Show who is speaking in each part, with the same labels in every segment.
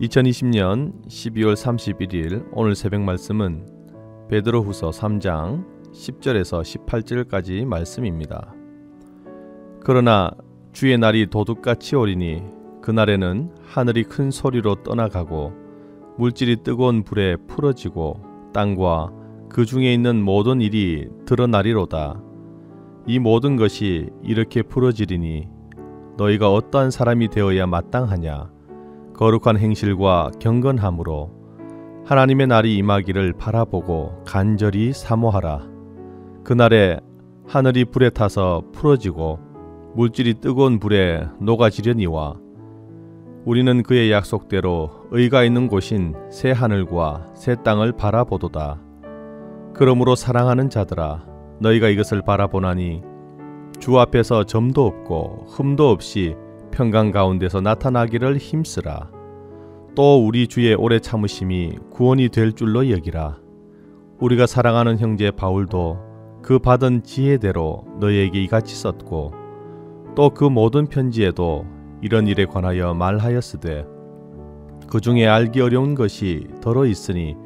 Speaker 1: 2020년 12월 31일 오늘 새벽 말씀은 베드로후서 3장 10절에서 18절까지 말씀입니다. 그러나 주의 날이 도둑같이 오리니 그날에는 하늘이 큰 소리로 떠나가고 물질이 뜨거운 불에 풀어지고 땅과 그 중에 있는 모든 일이 드러나리로다. 이 모든 것이 이렇게 풀어지리니 너희가 어떠한 사람이 되어야 마땅하냐? 거룩한 행실과 경건함으로 하나님의 날이 임하기를 바라보고 간절히 사모하라. 그날에 하늘이 불에 타서 풀어지고 물질이 뜨거운 불에 녹아지려니와 우리는 그의 약속대로 의가 있는 곳인 새 하늘과 새 땅을 바라보도다. 그러므로 사랑하는 자들아, 너희가 이것을 바라보나니 주 앞에서 점도 없고 흠도 없이 평강 가운데서 나타나기를 힘쓰라. 또 우리 주의 오래 참으심이 구원이 될 줄로 여기라. 우리가 사랑하는 형제 바울도 그 받은 지혜대로 너희에게 이같이 썼고 또 그 모든 편지에도 이런 일에 관하여 말하였으되 그 중에 알기 어려운 것이 더러 있으니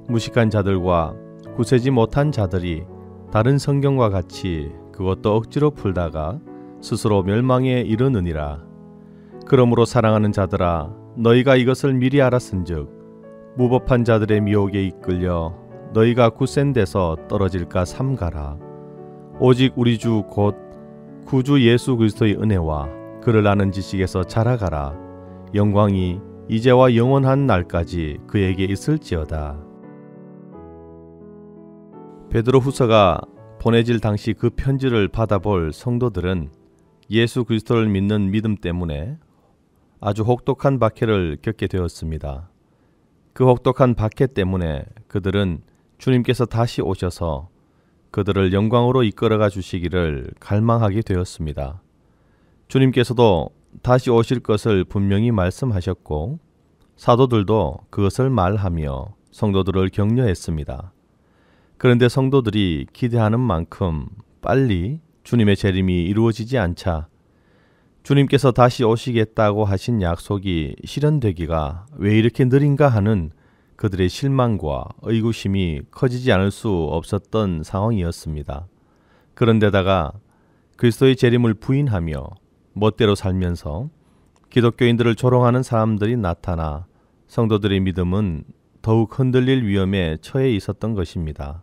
Speaker 1: 무식한 자들과 구세지 못한 자들이 다른 성경과 같이 그것도 억지로 풀다가 스스로 멸망에 이르느니라. 그러므로 사랑하는 자들아, 너희가 이것을 미리 알았은즉 무법한 자들의 미혹에 이끌려 너희가 굳센 데서 떨어질까 삼가라. 오직 우리 주 곧 구주 예수 그리스도의 은혜와 그를 아는 지식에서 자라가라. 영광이 이제와 영원한 날까지 그에게 있을지어다. 베드로후서가 보내질 당시 그 편지를 받아볼 성도들은 예수 그리스도를 믿는 믿음 때문에 아주 혹독한 박해를 겪게 되었습니다. 그 혹독한 박해 때문에 그들은 주님께서 다시 오셔서 그들을 영광으로 이끌어가 주시기를 갈망하게 되었습니다. 주님께서도 다시 오실 것을 분명히 말씀하셨고 사도들도 그것을 말하며 성도들을 격려했습니다. 그런데 성도들이 기대하는 만큼 빨리 주님의 재림이 이루어지지 않자 주님께서 다시 오시겠다고 하신 약속이 실현되기가 왜 이렇게 느린가 하는 그들의 실망과 의구심이 커지지 않을 수 없었던 상황이었습니다. 그런데다가 그리스도의 재림을 부인하며 멋대로 살면서 기독교인들을 조롱하는 사람들이 나타나 성도들의 믿음은 더욱 흔들릴 위험에 처해 있었던 것입니다.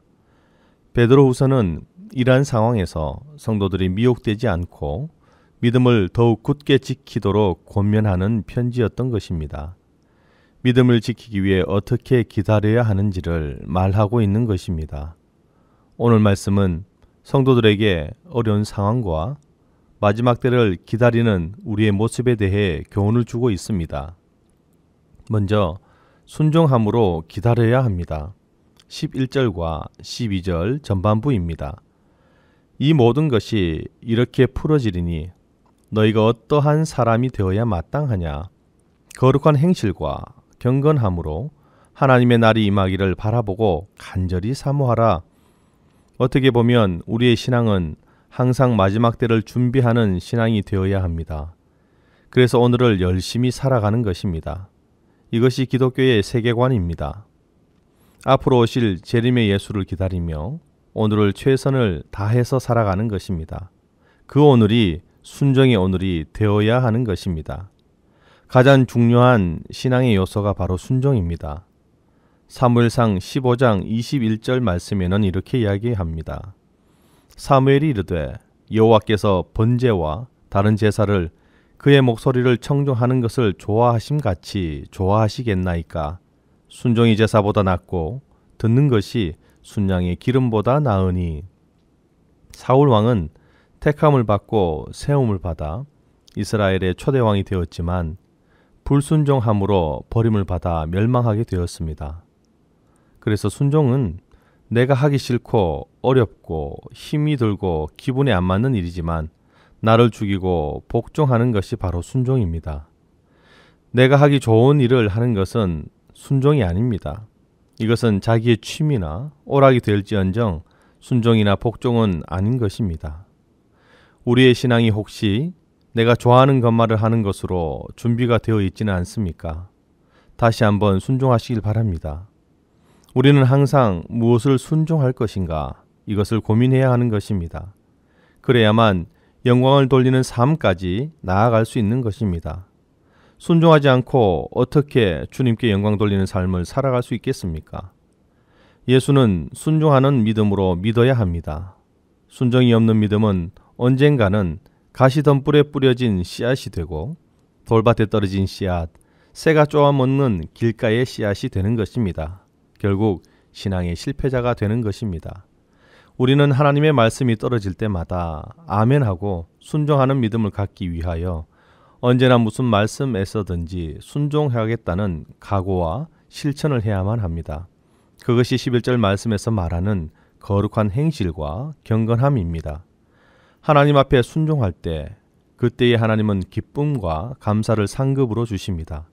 Speaker 1: 베드로후서는 이러한 상황에서 성도들이 미혹되지 않고 믿음을 더욱 굳게 지키도록 권면하는 편지였던 것입니다. 믿음을 지키기 위해 어떻게 기다려야 하는지를 말하고 있는 것입니다. 오늘 말씀은 성도들에게 어려운 상황과 마지막 때를 기다리는 우리의 모습에 대해 교훈을 주고 있습니다. 먼저 순종함으로 기다려야 합니다. 11절과 12절 전반부입니다. 이 모든 것이 이렇게 풀어지리니 너희가 어떠한 사람이 되어야 마땅하냐? 거룩한 행실과 경건함으로 하나님의 날이 임하기를 바라보고 간절히 사모하라. 어떻게 보면 우리의 신앙은 항상 마지막 때를 준비하는 신앙이 되어야 합니다. 그래서 오늘을 열심히 살아가는 것입니다. 이것이 기독교의 세계관입니다. 앞으로 오실 재림의 예수를 기다리며 오늘을 최선을 다해서 살아가는 것입니다. 그 오늘이 순종의 오늘이 되어야 하는 것입니다. 가장 중요한 신앙의 요소가 바로 순종입니다. 사무엘상 15장 21절 말씀에는 이렇게 이야기합니다. 사무엘이 이르되 여호와께서 번제와 다른 제사를 그의 목소리를 청종하는 것을 좋아하심같이 좋아하시겠나이까? 순종이 제사보다 낫고 듣는 것이 순양의 기름보다 나으니. 사울 왕은 택함을 받고 세움을 받아 이스라엘의 초대왕이 되었지만 불순종함으로 버림을 받아 멸망하게 되었습니다. 그래서 순종은 내가 하기 싫고 어렵고 힘이 들고 기분에 안 맞는 일이지만 나를 죽이고 복종하는 것이 바로 순종입니다. 내가 하기 좋은 일을 하는 것은 순종이 아닙니다. 이것은 자기의 취미나 오락이 될지언정 순종이나 복종은 아닌 것입니다. 우리의 신앙이 혹시 내가 좋아하는 것만을 하는 것으로 준비가 되어 있지는 않습니까? 다시 한번 순종하시길 바랍니다. 우리는 항상 무엇을 순종할 것인가 이것을 고민해야 하는 것입니다. 그래야만 영광을 돌리는 삶까지 나아갈 수 있는 것입니다. 순종하지 않고 어떻게 주님께 영광 돌리는 삶을 살아갈 수 있겠습니까? 예수는 순종하는 믿음으로 믿어야 합니다. 순종이 없는 믿음은 언젠가는 가시덤불에 뿌려진 씨앗이 되고 돌밭에 떨어진 씨앗, 새가 쪼아먹는 길가의 씨앗이 되는 것입니다. 결국 신앙의 실패자가 되는 것입니다. 우리는 하나님의 말씀이 떨어질 때마다 아멘하고 순종하는 믿음을 갖기 위하여 언제나 무슨 말씀에서든지 순종해야겠다는 각오와 실천을 해야만 합니다. 그것이 11절 말씀에서 말하는 거룩한 행실과 경건함입니다. 하나님 앞에 순종할 때 그때의 하나님은 기쁨과 감사를 상급으로 주십니다.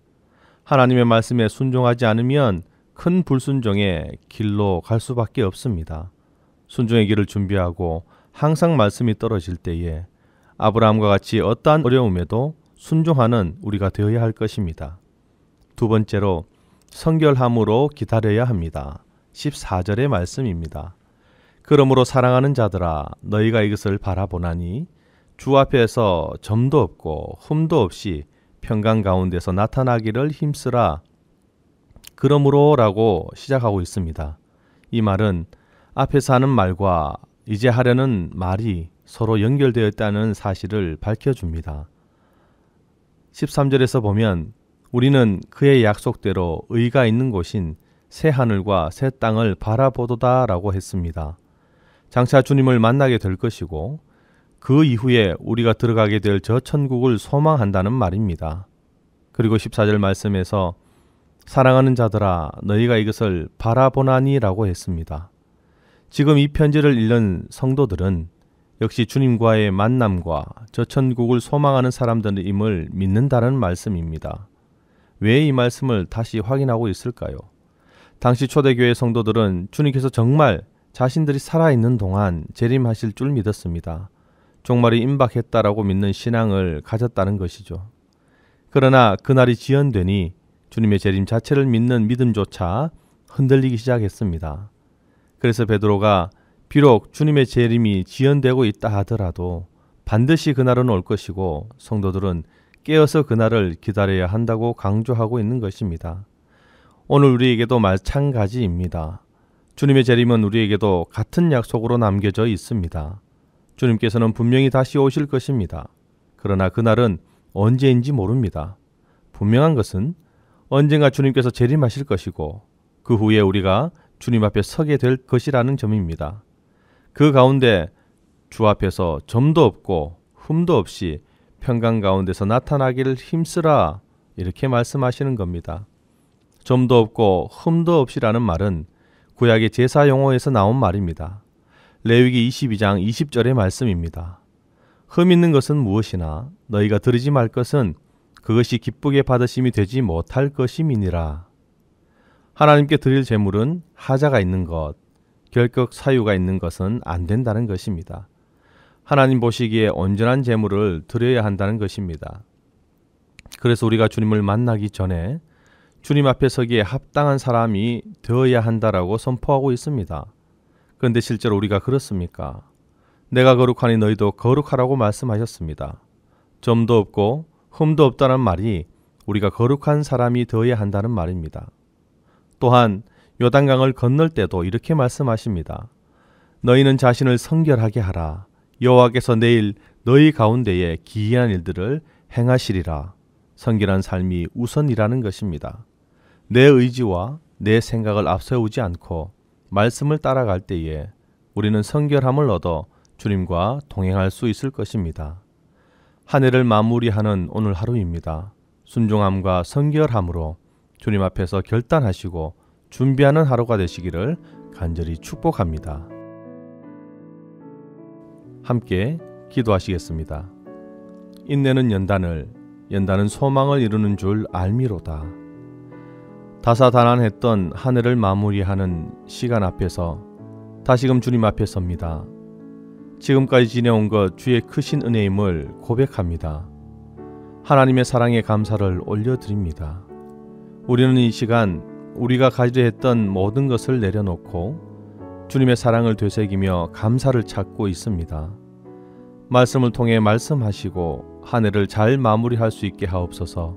Speaker 1: 하나님의 말씀에 순종하지 않으면 큰 불순종의 길로 갈 수밖에 없습니다. 순종의 길을 준비하고 항상 말씀이 떨어질 때에 아브라함과 같이 어떠한 어려움에도 순종하는 우리가 되어야 할 것입니다. 두 번째로 성결함으로 기다려야 합니다. 14절의 말씀입니다. 그러므로 사랑하는 자들아 너희가 이것을 바라보나니 주 앞에서 점도 없고 흠도 없이 평강 가운데서 나타나기를 힘쓰라. 그러므로라고 시작하고 있습니다. 이 말은 앞에서 하는 말과 이제 하려는 말이 서로 연결되어 있다는 사실을 밝혀줍니다. 13절에서 보면 우리는 그의 약속대로 의가 있는 곳인 새 하늘과 새 땅을 바라보도다 라고 했습니다. 장차 주님을 만나게 될 것이고 그 이후에 우리가 들어가게 될 저 천국을 소망한다는 말입니다. 그리고 14절 말씀에서 사랑하는 자들아 너희가 이것을 바라보나니 라고 했습니다. 지금 이 편지를 읽는 성도들은 역시 주님과의 만남과 저 천국을 소망하는 사람들임을 믿는다는 말씀입니다. 왜 이 말씀을 다시 확인하고 있을까요? 당시 초대교회 성도들은 주님께서 정말 자신들이 살아있는 동안 재림하실 줄 믿었습니다. 종말이 임박했다라고 믿는 신앙을 가졌다는 것이죠. 그러나 그날이 지연되니 주님의 재림 자체를 믿는 믿음조차 흔들리기 시작했습니다. 그래서 베드로가 비록 주님의 재림이 지연되고 있다 하더라도 반드시 그날은 올 것이고 성도들은 깨어서 그날을 기다려야 한다고 강조하고 있는 것입니다. 오늘 우리에게도 마찬가지입니다. 주님의 재림은 우리에게도 같은 약속으로 남겨져 있습니다. 주님께서는 분명히 다시 오실 것입니다. 그러나 그날은 언제인지 모릅니다. 분명한 것은 언젠가 주님께서 재림하실 것이고 그 후에 우리가 주님 앞에 서게 될 것이라는 점입니다. 그 가운데 주 앞에서 점도 없고 흠도 없이 평강 가운데서 나타나기를 힘쓰라 이렇게 말씀하시는 겁니다. 점도 없고 흠도 없이라는 말은 구약의 제사 용어에서 나온 말입니다. 레위기 22장 20절의 말씀입니다. 흠 있는 것은 무엇이나 너희가 드리지 말 것은 그것이 기쁘게 받으심이 되지 못할 것임이니라. 하나님께 드릴 제물은 하자가 있는 것, 결격 사유가 있는 것은 안 된다는 것입니다. 하나님 보시기에 온전한 제물을 드려야 한다는 것입니다. 그래서 우리가 주님을 만나기 전에 주님 앞에 서기에 합당한 사람이 되어야 한다라고 선포하고 있습니다. 그런데 실제로 우리가 그렇습니까? 내가 거룩하니 너희도 거룩하라고 말씀하셨습니다. 점도 없고 흠도 없다는 말이 우리가 거룩한 사람이 되어야 한다는 말입니다. 또한 요단강을 건널 때도 이렇게 말씀하십니다. 너희는 자신을 성결하게 하라. 여호와께서 내일 너희 가운데에 기이한 일들을 행하시리라. 성결한 삶이 우선이라는 것입니다. 내 의지와 내 생각을 앞세우지 않고 말씀을 따라갈 때에 우리는 성결함을 얻어 주님과 동행할 수 있을 것입니다. 한 해를 마무리하는 오늘 하루입니다. 순종함과 성결함으로 주님 앞에서 결단하시고 준비하는 하루가 되시기를 간절히 축복합니다. 함께 기도하시겠습니다. 인내는 연단은 소망을 이루는 줄 알미로다. 다사다난했던 한 해를 마무리하는 시간 앞에서 다시금 주님 앞에 섭니다. 지금까지 지내온 것 주의 크신 은혜임을 고백합니다. 하나님의 사랑에 감사를 올려드립니다. 우리는 이 시간 우리가 가지려 했던 모든 것을 내려놓고 주님의 사랑을 되새기며 감사를 찾고 있습니다. 말씀을 통해 말씀하시고 한 해를 잘 마무리할 수 있게 하옵소서.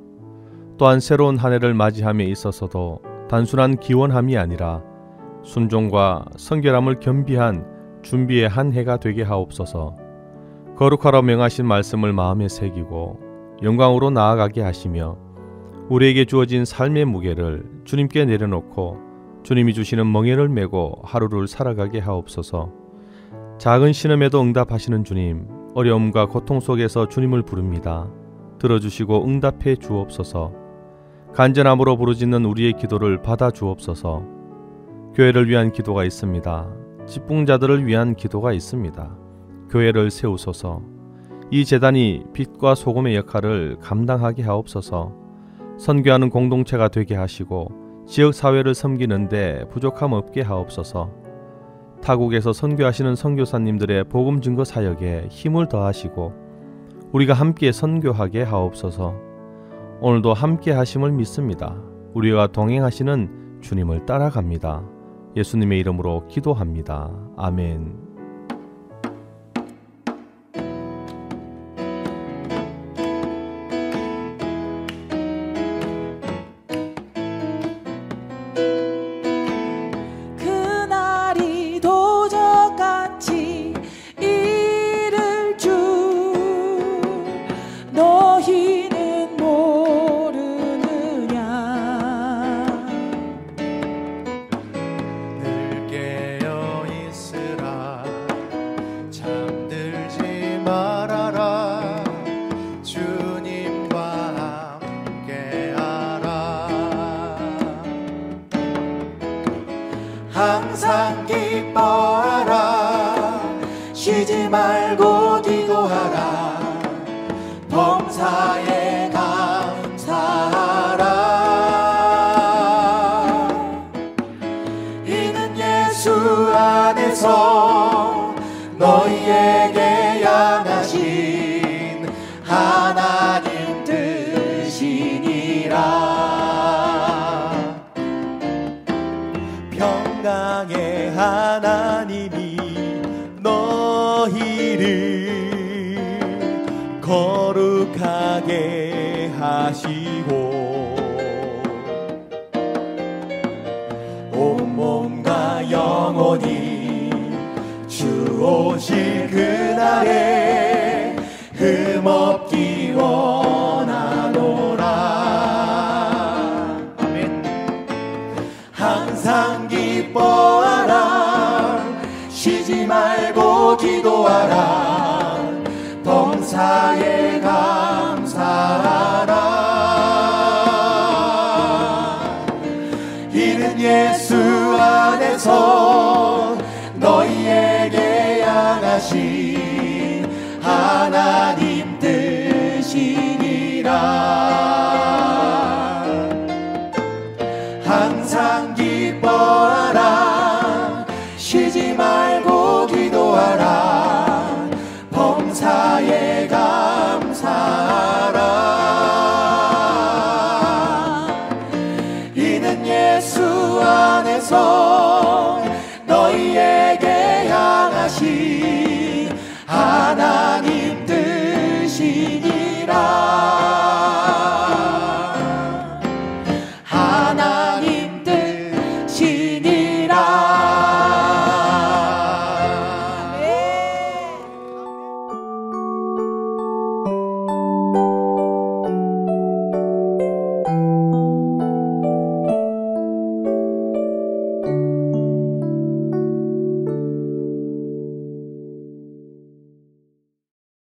Speaker 1: 또한 새로운 한 해를 맞이함에 있어서도 단순한 기원함이 아니라 순종과 성결함을 겸비한 준비의 한 해가 되게 하옵소서. 거룩하라 명하신 말씀을 마음에 새기고 영광으로 나아가게 하시며 우리에게 주어진 삶의 무게를 주님께 내려놓고 주님이 주시는 멍에를 메고 하루를 살아가게 하옵소서. 작은 신음에도 응답하시는 주님, 어려움과 고통 속에서 주님을 부릅니다. 들어주시고 응답해 주옵소서. 간절함으로 부르짖는 우리의 기도를 받아 주옵소서. 교회를 위한 기도가 있습니다. 직분자들을 위한 기도가 있습니다. 교회를 세우소서. 이 재단이 빛과 소금의 역할을 감당하게 하옵소서. 선교하는 공동체가 되게 하시고 지역사회를 섬기는데 부족함 없게 하옵소서. 타국에서 선교하시는 선교사님들의 복음 증거 사역에 힘을 더하시고 우리가 함께 선교하게 하옵소서. 오늘도 함께 하심을 믿습니다. 우리와 동행하시는 주님을 따라갑니다. 예수님의 이름으로 기도합니다. 아멘.
Speaker 2: 항상 기뻐하라. 쉬지 말고 기도하라. 범사에 감사하라. 이는 예수 안에서 너희에게 향하신 하나님 뜻이니라. 평강의 하나님이 너희를 거룩하게 하시고 온몸과 영혼이 주 오실 그날에 흠없기 원하노라. 아멘. 항상 기뻐하라. 쉬지 말고 기도하라. 범사에 감사하라. 이는 예수 안에서 너희에게 향하신 하나님 뜻이니라. 항상 기뻐하라. 쉬지 말고 기도하라. 범사에 감사하라. 이는 예수 안에서 너희에게 향하신 하나님 뜻이니라.